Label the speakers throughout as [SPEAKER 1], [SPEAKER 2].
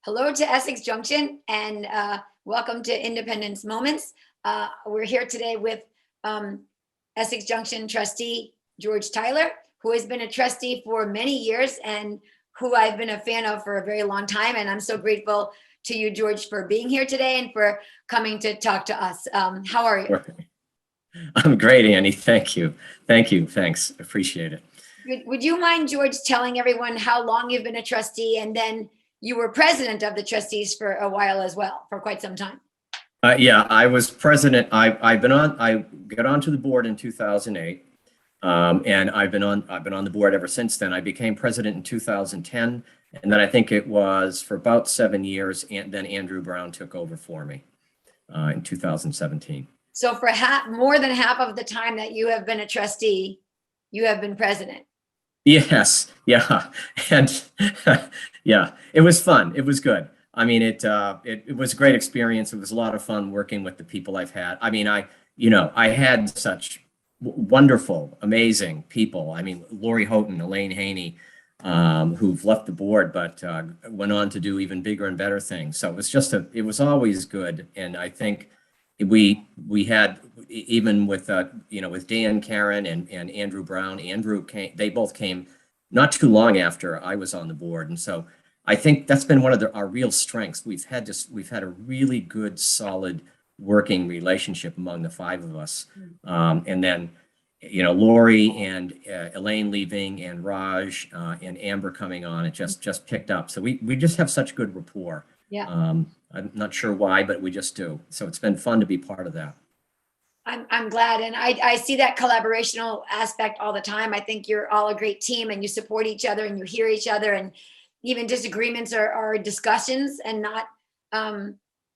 [SPEAKER 1] Hello to Essex Junction and welcome to Independence Moments. We're here today with Essex Junction trustee George Tyler, who has been a trustee for many years and who I've been a fan of for a very long time. And I'm so grateful to you, George, for being here today and for coming to talk to us. How are you?
[SPEAKER 2] I'm great, Annie. Thank you. Thank you. Thanks. Appreciate it.
[SPEAKER 1] Would you mind, George, telling everyone how long you've been a trustee, and then you were president of the trustees for a while as well, for quite some time?
[SPEAKER 2] Yeah, I was president. I got onto the board in 2008, and I've been on the board ever since then. I became president in 2010, and then I think it was for about 7 years, and then Andrew Brown took over for me in 2017.
[SPEAKER 1] So for more than half of the time that you have been a trustee, you have been president.
[SPEAKER 2] Yes, yeah, and yeah, it was fun. It was good. I mean, it was a great experience. It was a lot of fun working with the people I've had. I mean, I had such wonderful, amazing people. I mean, Lori Houghton, Elaine Haney, who've left the board, but went on to do even bigger and better things. So it was always good. And I think we had, even with with Dan, Karen, and Andrew Brown. They both came not too long after I was on the board, and so I think that's been one of our real strengths. We've had a really good, solid working relationship among the five of us, and then Lori and Elaine leaving, and Raj and Amber coming on. It just picked up. So we just have such good rapport.
[SPEAKER 1] Yeah.
[SPEAKER 2] I'm not sure why, but we just do. So it's been fun to be part of that.
[SPEAKER 1] I'm glad. And I see that collaborational aspect all the time. I think you're all a great team and you support each other and you hear each other, and even disagreements are discussions and not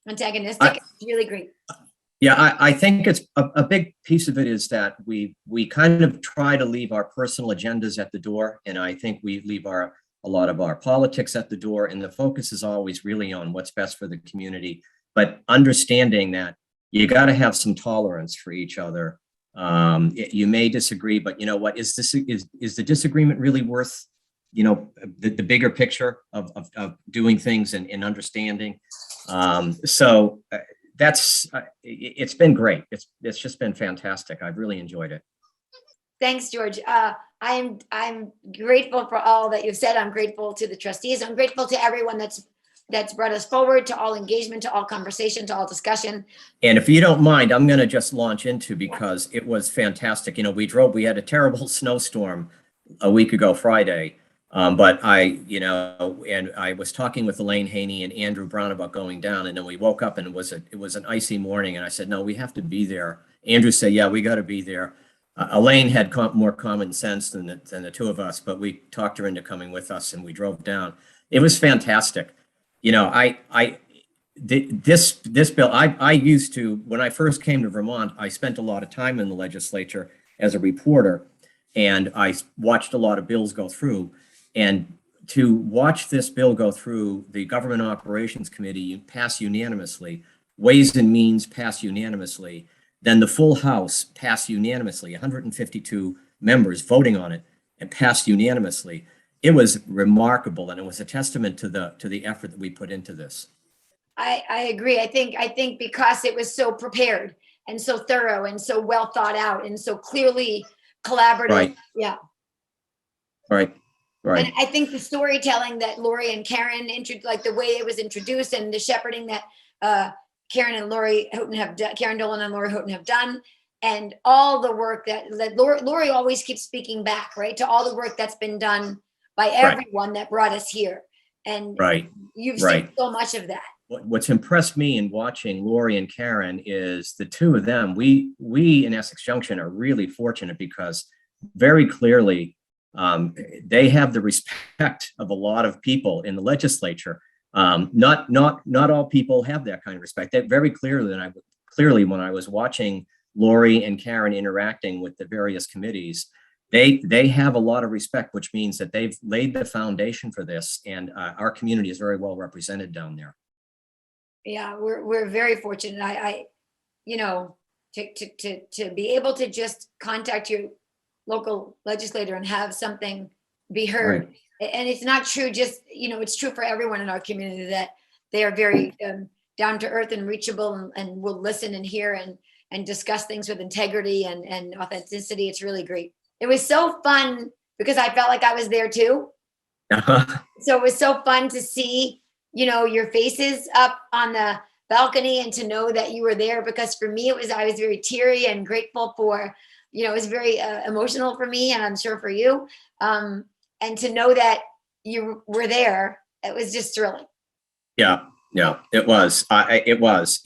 [SPEAKER 1] antagonistic. It's really great.
[SPEAKER 2] Yeah, I think it's a big piece of it is that we kind of try to leave our personal agendas at the door. And I think we leave a lot of our politics at the door, and the focus is always really on what's best for the community, but understanding that you got to have some tolerance for each other. You may disagree, but you know what, is the disagreement really worth the bigger picture of doing things and understanding? So that's it's been great. It's just been fantastic. I've really enjoyed it.
[SPEAKER 1] Thanks, George. I'm grateful for all that you've said. I'm grateful to the trustees. I'm grateful to everyone that's brought us forward, to all engagement, to all conversation, to all discussion.
[SPEAKER 2] And if you don't mind, I'm going to just launch into, because it was fantastic. We had a terrible snowstorm a week ago Friday, but and I was talking with Elaine Haney and Andrew Brown about going down, and then we woke up and it was an icy morning, and I said, no, we have to be there. Andrew said, yeah, we got to be there. Elaine had more common sense than the two of us, but we talked her into coming with us, and we drove down. It was fantastic. This bill, I used to, when I first came to Vermont, I spent a lot of time in the legislature as a reporter, and I watched a lot of bills go through. And to watch this bill go through the Government Operations Committee pass unanimously, Ways and Means pass unanimously, then the full House passed unanimously, 152 members voting on it, and passed unanimously. It was remarkable, and it was a testament to the effort that we put into this.
[SPEAKER 1] I agree. I think because it was so prepared and so thorough and so well thought out and so clearly collaborative.
[SPEAKER 2] Right.
[SPEAKER 1] Yeah.
[SPEAKER 2] Right. Right.
[SPEAKER 1] And I think the storytelling that Lori and Karen like the way it was introduced, and the shepherding that Karen and Lori Houghton have done, Karen Dolan and Lori Houghton have done, and all the work that Lori always keeps speaking back, right, to all the work that's been done by everyone that brought us here. And you've seen so much of that.
[SPEAKER 2] What's impressed me in watching Lori and Karen is the two of them. We in Essex Junction are really fortunate because very clearly they have the respect of a lot of people in the legislature. Not all people have that kind of respect. That very clearly when I was watching Lori and Karen interacting with the various committees, they have a lot of respect, which means that they've laid the foundation for this, and our community is very well represented down there.
[SPEAKER 1] Yeah, we're very fortunate. To be able to just contact your local legislator and have something be heard And it's not true just, it's true for everyone in our community that they are very down to earth and reachable and will listen and hear and discuss things with integrity and authenticity. It's really great. It was so fun because I felt like I was there too. So it was so fun to see, your faces up on the balcony and to know that you were there, because for me, I was very teary and grateful for, it was very emotional for me, and I'm sure for you. And to know that you were there, it was just thrilling.
[SPEAKER 2] Yeah, it was. It was.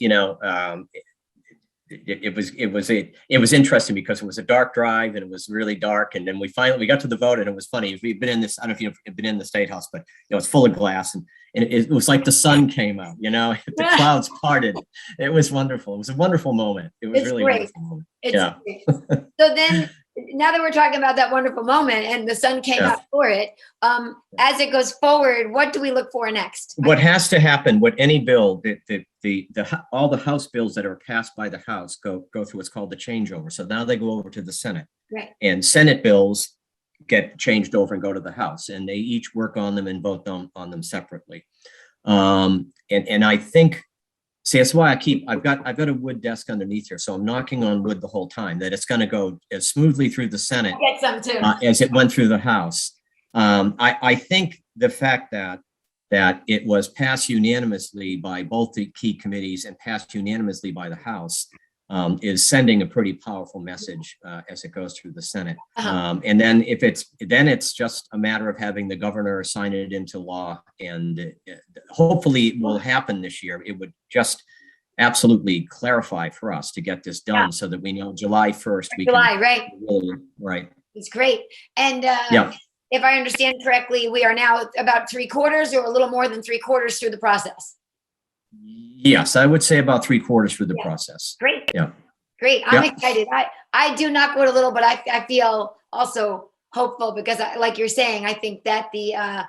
[SPEAKER 2] It was interesting because it was a dark drive and it was really dark, and then we got to the vote, and it was funny. We've been in this. I don't know if you've been in the State House, but it's full of glass, and it was like the sun came out. The clouds parted. It was wonderful. It was a wonderful moment. It was really
[SPEAKER 1] great.
[SPEAKER 2] Wonderful moment.
[SPEAKER 1] It's great. So then, now that we're talking about that wonderful moment and the sun came out for it, as it goes forward, what do we look for next?
[SPEAKER 2] What has to happen, what any bill, all the House bills that are passed by the House go through what's called the changeover. So now they go over to the Senate.
[SPEAKER 1] Right.
[SPEAKER 2] And Senate bills get changed over and go to the House, and they each work on them and vote on them separately. And I think, see, that's why I've got a wood desk underneath here, so I'm knocking on wood the whole time that it's going to go as smoothly through the Senate
[SPEAKER 1] Get some too.
[SPEAKER 2] as it went through the House. I think the fact that it was passed unanimously by both the key committees and passed unanimously by the House is sending a pretty powerful message as it goes through the Senate. And then it's just a matter of having the governor sign it into law, and hopefully it will happen this year. It would just absolutely clarify for us to get this done so that we know July 1st.
[SPEAKER 1] Right.
[SPEAKER 2] Really, right.
[SPEAKER 1] It's great. And if I understand correctly, we are now about 3/4 or a little more than 3/4 through the process.
[SPEAKER 2] Yes, I would say about 3/4 through the process.
[SPEAKER 1] Great.
[SPEAKER 2] Yeah.
[SPEAKER 1] Great. I'm excited. I do not vote a little, but I feel also hopeful because like you're saying, I think that the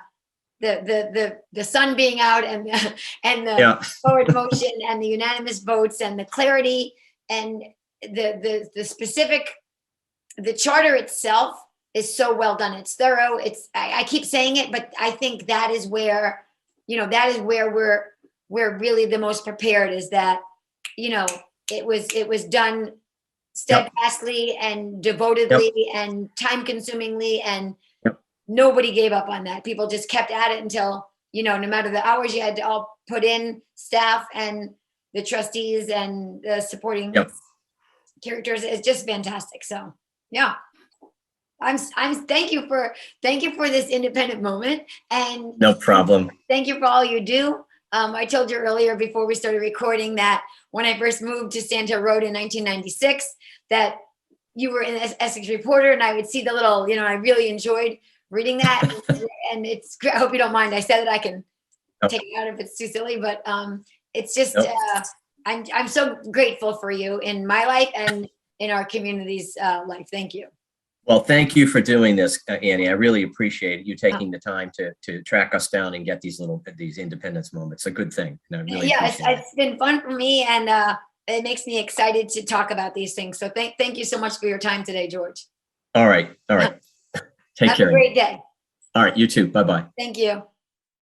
[SPEAKER 1] sun being out and the forward motion and the unanimous votes and the clarity and the specific, the charter itself is so well done. It's thorough. I keep saying it, but I think that is where, we're really the most prepared, is that, it was done steadfastly and devotedly and time consumingly, and nobody gave up on that. People just kept at it until, no matter the hours you had to all put in, staff and the trustees and the supporting characters. It's just fantastic. So yeah. I'm thank you for this independent moment, and
[SPEAKER 2] no problem.
[SPEAKER 1] Thank you for all you do. I told you earlier before we started recording that when I first moved to Sand Hill Road in 1996, that you were in Essex Reporter, and I would see the little, I really enjoyed reading that. And it's great. I hope you don't mind. I said that I can take it out if it's too silly, but it's just, I'm so grateful for you in my life and in our community's life. Thank you.
[SPEAKER 2] Well, thank you for doing this, Annie. I really appreciate you taking the time to track us down and get these independence moments. A good thing. And I really
[SPEAKER 1] it's been fun for me, and it makes me excited to talk about these things. So thank you so much for your time today, George.
[SPEAKER 2] All right. Take care.
[SPEAKER 1] Have a great day.
[SPEAKER 2] All right. You too. Bye-bye.
[SPEAKER 1] Thank you.